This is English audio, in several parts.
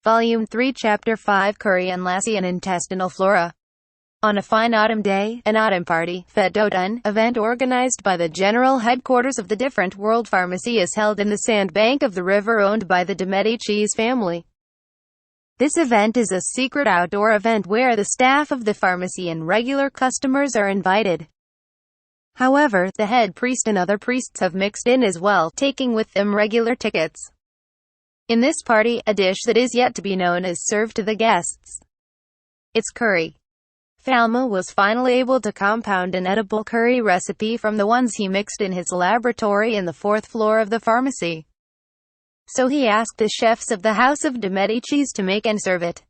Volume 3 Chapter 5 Curry and Lassie and Intestinal Flora. On a fine autumn day, an autumn party, an event organized by the general headquarters of the different World Pharmacy is held in the sandbank of the river owned by the de Medicis family. This event is a secret outdoor event where the staff of the pharmacy and regular customers are invited. However, the head priest and other priests have mixed in as well, taking with them regular tickets. In this party, a dish that is yet to be known is served to the guests. It's curry. Falma was finally able to compound an edible curry recipe from the ones he mixed in his laboratory in the fourth floor of the pharmacy. So he asked the chefs of the House of de Medicis to make and serve it.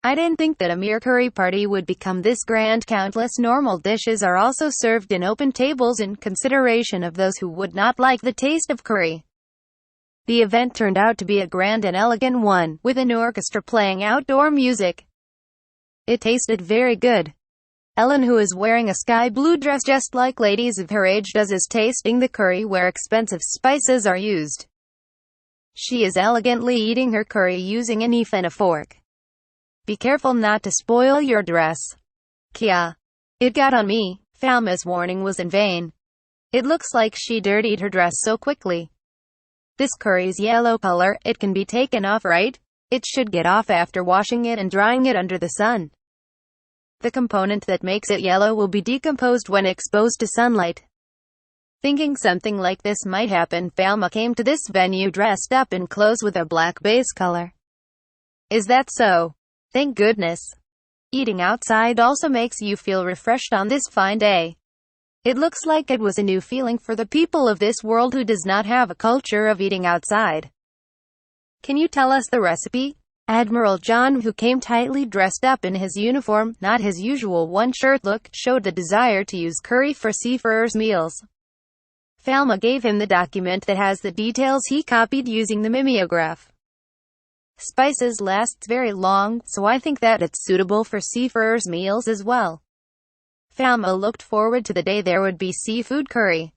I didn't think that a mere curry party would become this grand. Countless normal dishes are also served in open tables in consideration of those who would not like the taste of curry. The event turned out to be a grand and elegant one, with an orchestra playing outdoor music. It tasted very good. Ellen, who is wearing a sky blue dress just like ladies of her age does, is tasting the curry where expensive spices are used. She is elegantly eating her curry using a knife and a fork. Be careful not to spoil your dress. Kya. It got on me. Falma's warning was in vain. It looks like she dirtied her dress so quickly. This curry's yellow color, it can be taken off, right? It should get off after washing it and drying it under the sun. The component that makes it yellow will be decomposed when exposed to sunlight. Thinking something like this might happen, Falma came to this venue dressed up in clothes with a black base color. Is that so? Thank goodness. Eating outside also makes you feel refreshed on this fine day. It looks like it was a new feeling for the people of this world who does not have a culture of eating outside. Can you tell us the recipe? Admiral John, who came tightly dressed up in his uniform, not his usual one-shirt look, showed the desire to use curry for seafarers' meals. Falma gave him the document that has the details he copied using the mimeograph. Spices lasts very long, so I think that it's suitable for seafarers' meals as well. Falma looked forward to the day there would be seafood curry.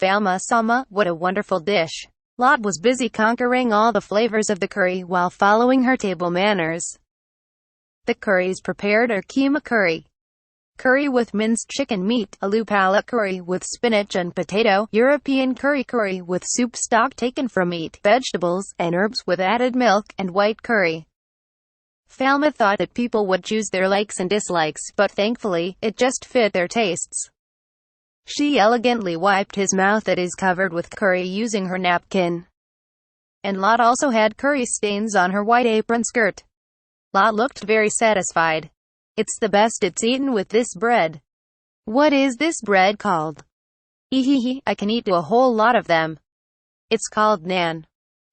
Falma Sama, what a wonderful dish. Lot was busy conquering all the flavors of the curry while following her table manners. The curries prepared are keema curry, curry with minced chicken meat, aloo palak curry with spinach and potato, European curry with soup stock taken from meat, vegetables, and herbs with added milk, and white curry. Falma thought that people would choose their likes and dislikes, but thankfully, it just fit their tastes. She elegantly wiped his mouth that is covered with curry using her napkin. And Lot also had curry stains on her white apron skirt. Lot looked very satisfied. It's the best it's eaten with this bread. What is this bread called? Hehehe, I can eat a whole lot of them. It's called naan.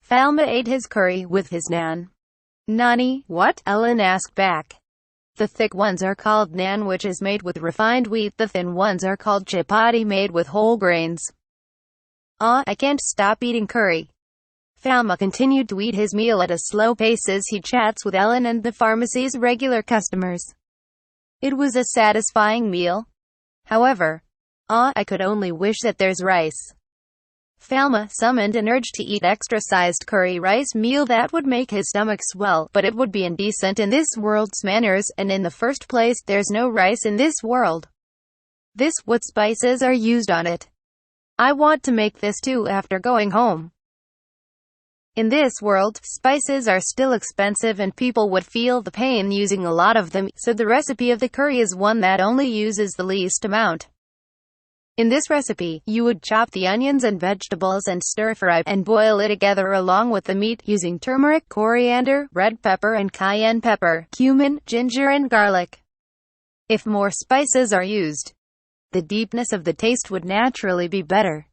Falma ate his curry with his naan. Nani, what? Ellen asked back. The thick ones are called naan, which is made with refined wheat. The thin ones are called chapati, made with whole grains. I can't stop eating curry. Falma continued to eat his meal at a slow pace as he chats with Ellen and the pharmacy's regular customers. It was a satisfying meal. However, I could only wish that there's rice. Falma summoned an urge to eat extra-sized curry rice meal that would make his stomach swell, but it would be indecent in this world's manners, and in the first place, there's no rice in this world. What spices are used on it? I want to make this too after going home. In this world, spices are still expensive and people would feel the pain using a lot of them, so the recipe of the curry is one that only uses the least amount. In this recipe, you would chop the onions and vegetables and stir-fry, and boil it together along with the meat, using turmeric, coriander, red pepper and cayenne pepper, cumin, ginger and garlic. If more spices are used, the deepness of the taste would naturally be better.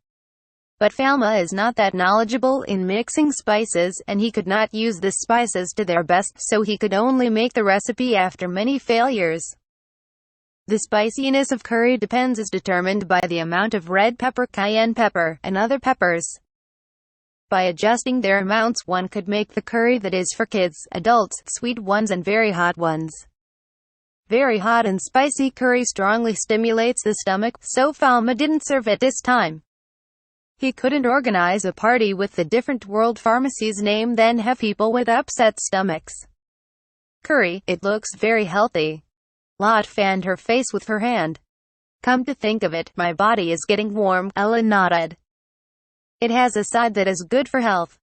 But Falma is not that knowledgeable in mixing spices, and he could not use the spices to their best, so he could only make the recipe after many failures. The spiciness of curry is determined by the amount of red pepper, cayenne pepper, and other peppers. By adjusting their amounts, one could make the curry that is for kids, adults, sweet ones and very hot ones. Very hot and spicy curry strongly stimulates the stomach, so Falma didn't serve it this time. He couldn't organize a party with the different world pharmacies name then have people with upset stomachs. Curry, it looks very healthy. Lot fanned her face with her hand. Come to think of it, my body is getting warm, Ellen nodded. It has a side that is good for health.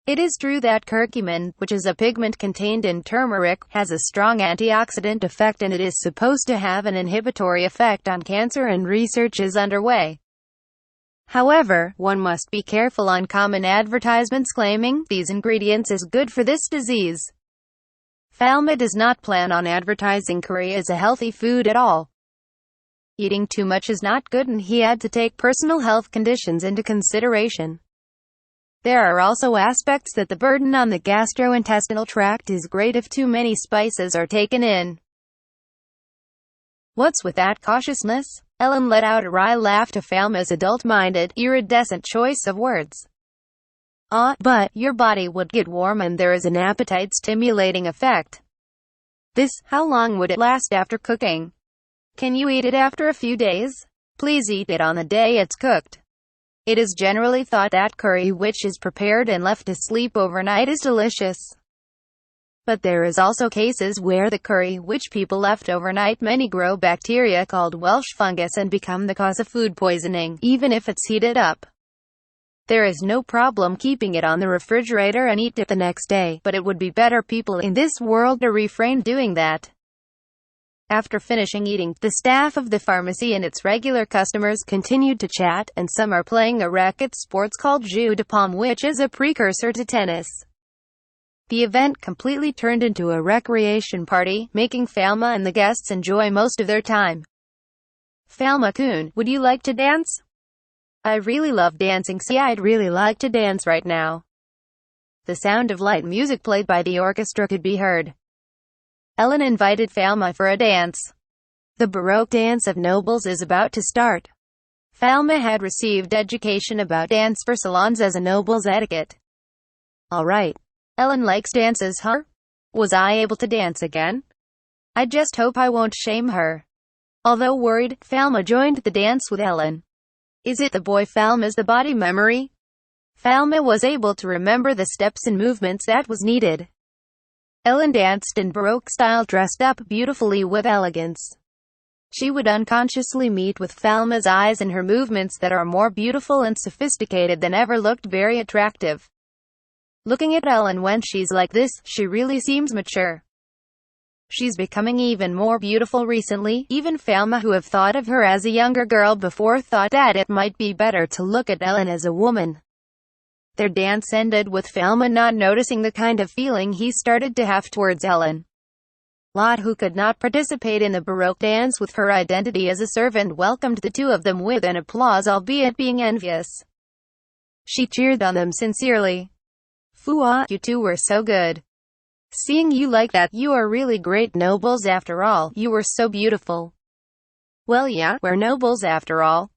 It is true that curcumin, which is a pigment contained in turmeric, has a strong antioxidant effect and it is supposed to have an inhibitory effect on cancer and research is underway. However, one must be careful on common advertisements claiming these ingredients is good for this disease. Falma does not plan on advertising curry as a healthy food at all. Eating too much is not good and he had to take personal health conditions into consideration. There are also aspects that the burden on the gastrointestinal tract is great if too many spices are taken in. What's with that cautiousness? Ellen let out a wry laugh to Falma's adult-minded, iridescent choice of words. But your body would get warm and there is an appetite-stimulating effect. How long would it last after cooking? Can you eat it after a few days? Please eat it on the day it's cooked. It is generally thought that curry which is prepared and left to sleep overnight is delicious. But there is also cases where the curry which people left overnight may grow bacteria called Welsh fungus and become the cause of food poisoning, even if it's heated up. There is no problem keeping it on the refrigerator and eat it the next day, but it would be better people in this world to refrain doing that. After finishing eating, the staff of the pharmacy and its regular customers continued to chat, and some are playing a racket sports called jeu de paume which is a precursor to tennis. The event completely turned into a recreation party, making Falma and the guests enjoy most of their time. Falma-kun, would you like to dance? I really love dancing. See, I'd really like to dance right now. The sound of light music played by the orchestra could be heard. Ellen invited Falma for a dance. The Baroque dance of nobles is about to start. Falma had received education about dance for salons as a noble's etiquette. Alright. Ellen likes dances, huh? Was I able to dance again? I just hope I won't shame her. Although worried, Falma joined the dance with Ellen. Is it the boy Falma's the body memory? Falma was able to remember the steps and movements that was needed. Ellen danced in Baroque style, dressed up beautifully with elegance. She would unconsciously meet with Falma's eyes and her movements that are more beautiful and sophisticated than ever looked very attractive. Looking at Ellen when she's like this, she really seems mature. She's becoming even more beautiful recently. Even Falma, who have thought of her as a younger girl before, thought that it might be better to look at Ellen as a woman. Their dance ended with Falma not noticing the kind of feeling he started to have towards Ellen. Lot, who could not participate in the Baroque dance with her identity as a servant, welcomed the two of them with an applause, albeit being envious. She cheered on them sincerely. Fua, you two were so good. Seeing you like that, you are really great nobles after all, you were so beautiful. Well yeah, we're nobles after all.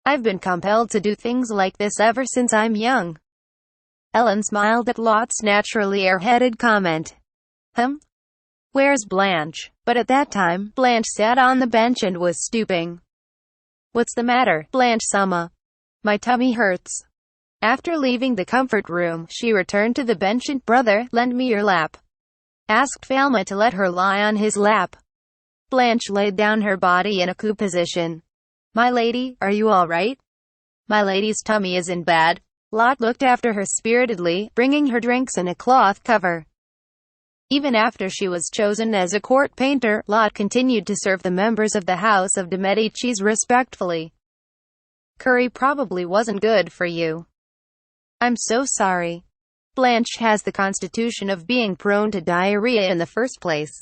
I've been compelled to do things like this ever since I'm young. Ellen smiled at Lot's naturally airheaded comment. Where's Blanche? But at that time, Blanche sat on the bench and was stooping. What's the matter, Blanche-sama? My tummy hurts. After leaving the comfort room, she returned to the bench and, brother, lend me your lap. Asked Falma to let her lie on his lap. Blanche laid down her body in a coo position. My lady, are you all right? My lady's tummy isn't bad. Lot looked after her spiritedly, bringing her drinks and a cloth cover. Even after she was chosen as a court painter, Lot continued to serve the members of the House of de Medicis respectfully. Curry probably wasn't good for you. I'm so sorry. Blanche has the constitution of being prone to diarrhea in the first place.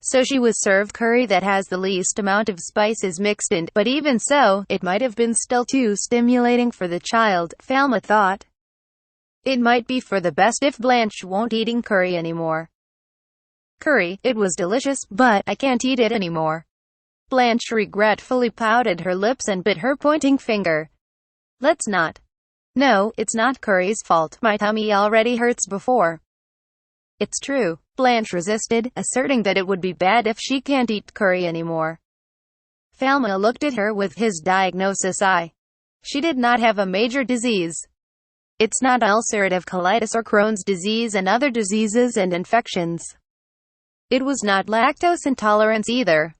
So she was served curry that has the least amount of spices mixed in, but even so, it might have been still too stimulating for the child, Falma thought. It might be for the best if Blanche won't eating curry anymore. Curry, it was delicious, but I can't eat it anymore. Blanche regretfully pouted her lips and bit her pointing finger. Let's not. No, it's not curry's fault, my tummy already hurts before. It's true. Blanche resisted, asserting that it would be bad if she can't eat curry anymore. Falma looked at her with his diagnosis eye. She did not have a major disease. It's not ulcerative colitis or Crohn's disease and other diseases and infections. It was not lactose intolerance either.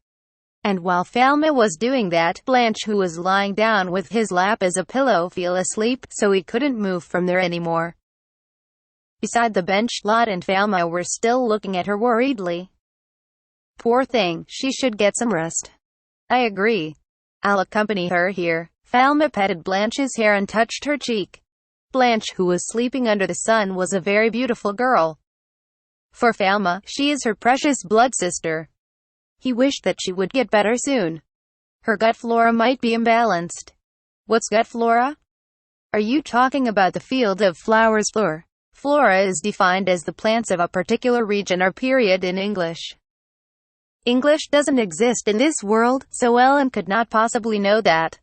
And while Falma was doing that, Blanche, who was lying down with his lap as a pillow, fell asleep, so he couldn't move from there anymore. Beside the bench, Lot and Falma were still looking at her worriedly. Poor thing, she should get some rest. I agree. I'll accompany her here. Falma petted Blanche's hair and touched her cheek. Blanche, who was sleeping under the sun, was a very beautiful girl. For Falma, she is her precious blood sister. He wished that she would get better soon. Her gut flora might be imbalanced. What's gut flora? Are you talking about the field of flowers? Flora is defined as the plants of a particular region or period in English. English doesn't exist in this world, so Ellen could not possibly know that.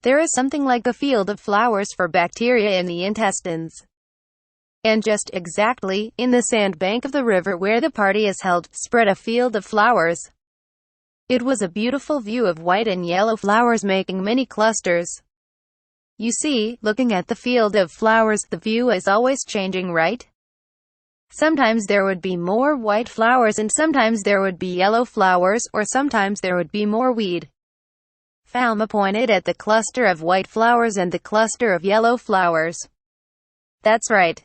There is something like a field of flowers for bacteria in the intestines. And just exactly, in the sandbank of the river where the party is held, spread a field of flowers. It was a beautiful view of white and yellow flowers making many clusters. You see, looking at the field of flowers, the view is always changing, right? Sometimes there would be more white flowers and sometimes there would be yellow flowers, or sometimes there would be more weed. Falma pointed at the cluster of white flowers and the cluster of yellow flowers. That's right.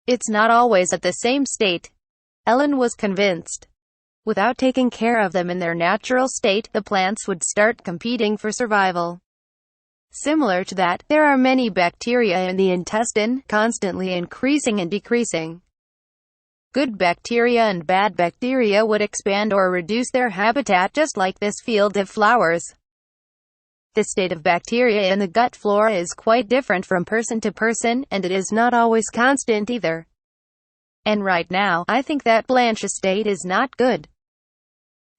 It's not always at the same state. Ellen was convinced. Without taking care of them in their natural state, the plants would start competing for survival. Similar to that, there are many bacteria in the intestine, constantly increasing and decreasing. Good bacteria and bad bacteria would expand or reduce their habitat just like this field of flowers. The state of bacteria in the gut flora is quite different from person to person, and it is not always constant either. And right now, I think that Blanche's state is not good.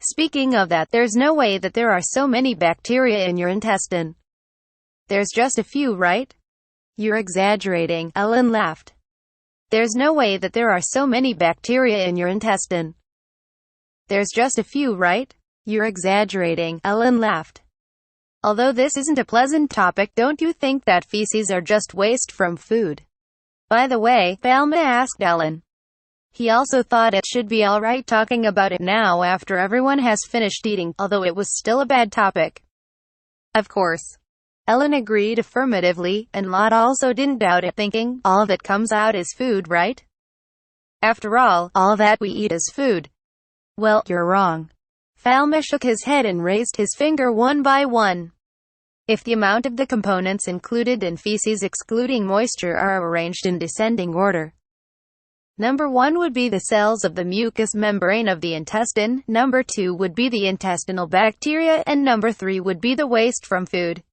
Speaking of that, there's no way that there are so many bacteria in your intestine. There's just a few, right? You're exaggerating, Ellen laughed. There's no way that there are so many bacteria in your intestine. There's just a few, right? You're exaggerating, Ellen laughed. Although this isn't a pleasant topic, don't you think that feces are just waste from food? By the way, Falma asked Ellen. He also thought it should be alright talking about it now after everyone has finished eating, although it was still a bad topic. Of course. Ellen agreed affirmatively, and Lot also didn't doubt it, thinking, all that comes out is food, right? After all that we eat is food. Well, you're wrong. Falma shook his head and raised his finger one by one. If the amount of the components included in feces excluding moisture are arranged in descending order. Number 1 would be the cells of the mucous membrane of the intestine, number 2 would be the intestinal bacteria, and number 3 would be the waste from food.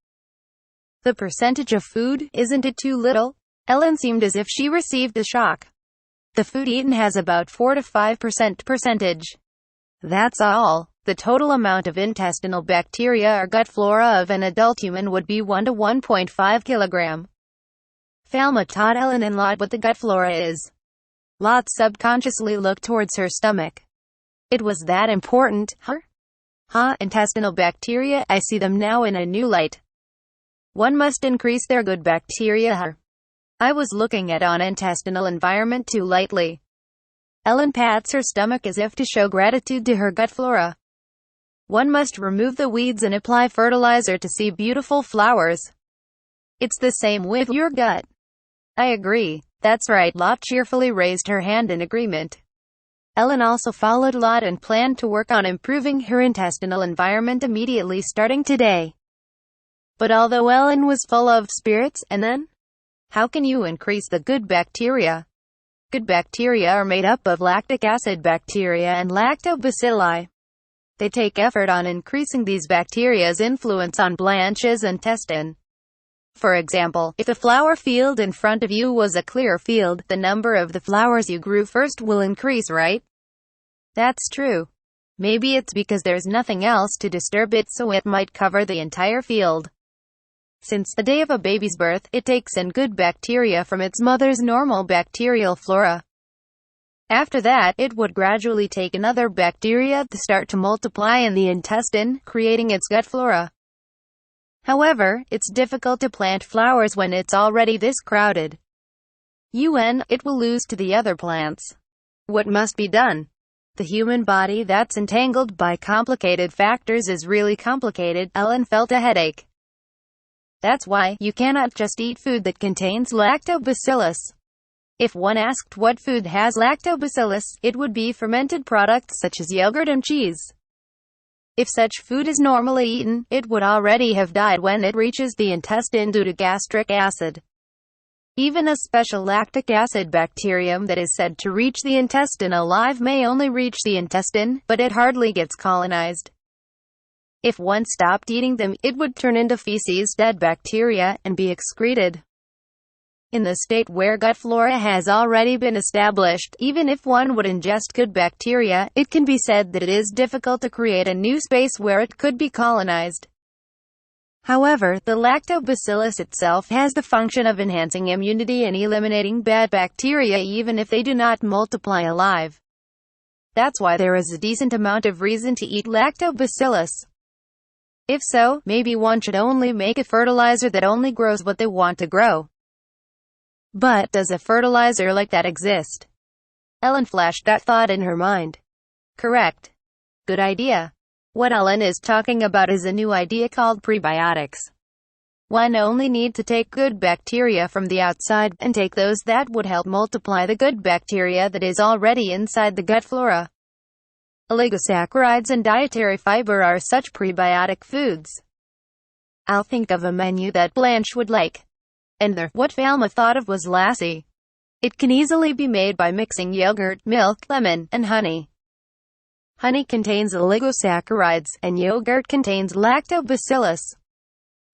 The percentage of food, isn't it too little? Ellen seemed as if she received a shock. The food eaten has about 4 to 5% percentage. That's all. The total amount of intestinal bacteria or gut flora of an adult human would be 1 to 1.5 kilogram. Falma taught Ellen and Lot what the gut flora is. Lot subconsciously looked towards her stomach. It was that important, huh? Intestinal bacteria, I see them now in a new light. One must increase their good bacteria, I was looking at an intestinal environment too lightly. Ellen pats her stomach as if to show gratitude to her gut flora. One must remove the weeds and apply fertilizer to see beautiful flowers. It's the same with your gut. I agree. That's right. Lot cheerfully raised her hand in agreement. Ellen also followed Lot and planned to work on improving her intestinal environment immediately starting today. But although Ellen was full of spirits, and then? How can you increase the good bacteria? Good bacteria are made up of lactic acid bacteria and lactobacilli. They take effort on increasing these bacteria's influence on Blanche's intestine. For example, if the flower field in front of you was a clear field, the number of the flowers you grew first will increase, right? That's true. Maybe it's because there's nothing else to disturb it, so it might cover the entire field. Since the day of a baby's birth, it takes in good bacteria from its mother's normal bacterial flora. After that, it would gradually take in other bacteria to start to multiply in the intestine, creating its gut flora. However, it's difficult to plant flowers when it's already this crowded. It will lose to the other plants. What must be done? The human body that's entangled by complicated factors is really complicated. Ellen felt a headache. That's why you cannot just eat food that contains lactobacillus. If one asked what food has lactobacillus, it would be fermented products such as yogurt and cheese. If such food is normally eaten, it would already have died when it reaches the intestine due to gastric acid. Even a special lactic acid bacterium that is said to reach the intestine alive may only reach the intestine, but it hardly gets colonized. If one stopped eating them, it would turn into feces, dead bacteria, and be excreted. In the state where gut flora has already been established, even if one would ingest good bacteria, it can be said that it is difficult to create a new space where it could be colonized. However, the lactobacillus itself has the function of enhancing immunity and eliminating bad bacteria even if they do not multiply alive. That's why there is a decent amount of reason to eat lactobacillus. If so, maybe one should only make a fertilizer that only grows what they want to grow. But does a fertilizer like that exist? Ellen flashed that thought in her mind. Correct. Good idea. What Ellen is talking about is a new idea called prebiotics. One only need to take good bacteria from the outside, and take those that would help multiply the good bacteria that is already inside the gut flora. Oligosaccharides and dietary fiber are such prebiotic foods. I'll think of a menu that Blanche would like. And what Falma thought of was Lassi. It can easily be made by mixing yogurt, milk, lemon, and honey. Honey contains oligosaccharides, and yogurt contains lactobacillus.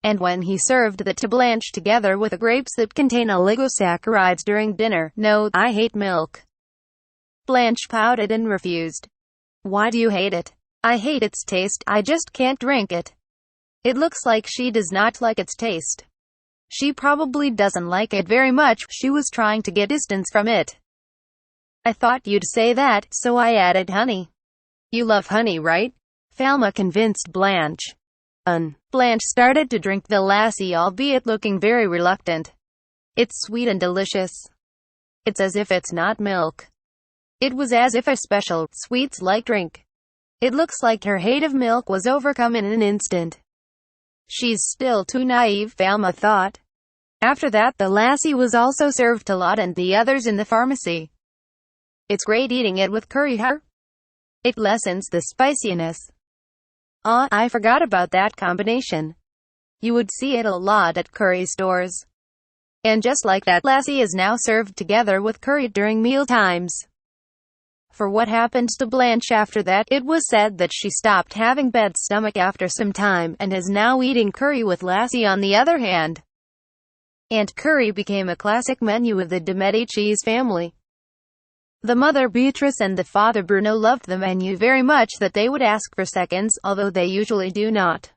And when he served that to Blanche together with the grapes that contain oligosaccharides during dinner, no, I hate milk. Blanche pouted and refused. Why do you hate it? I hate its taste, I just can't drink it. It looks like she does not like its taste. She probably doesn't like it very much, she was trying to get distance from it. I thought you'd say that, so I added honey. You love honey, right? Falma convinced Blanche. Blanche started to drink the Lassie, albeit looking very reluctant. It's sweet and delicious. It's as if it's not milk. It was as if a special, sweets-like drink. It looks like her hate of milk was overcome in an instant. She's still too naive, Falma thought. After that, the Lassie was also served to Lot and the others in the pharmacy. It's great eating it with curry, huh? It lessens the spiciness. I forgot about that combination. You would see it a lot at curry stores. And just like that, Lassie is now served together with curry during meal times. For what happened to Blanche after that, it was said that she stopped having bad stomach after some time, and is now eating curry with Lassie on the other hand. And curry became a classic menu of the de Medicis family. The mother Beatrice and the father Bruno loved the menu very much that they would ask for seconds, although they usually do not.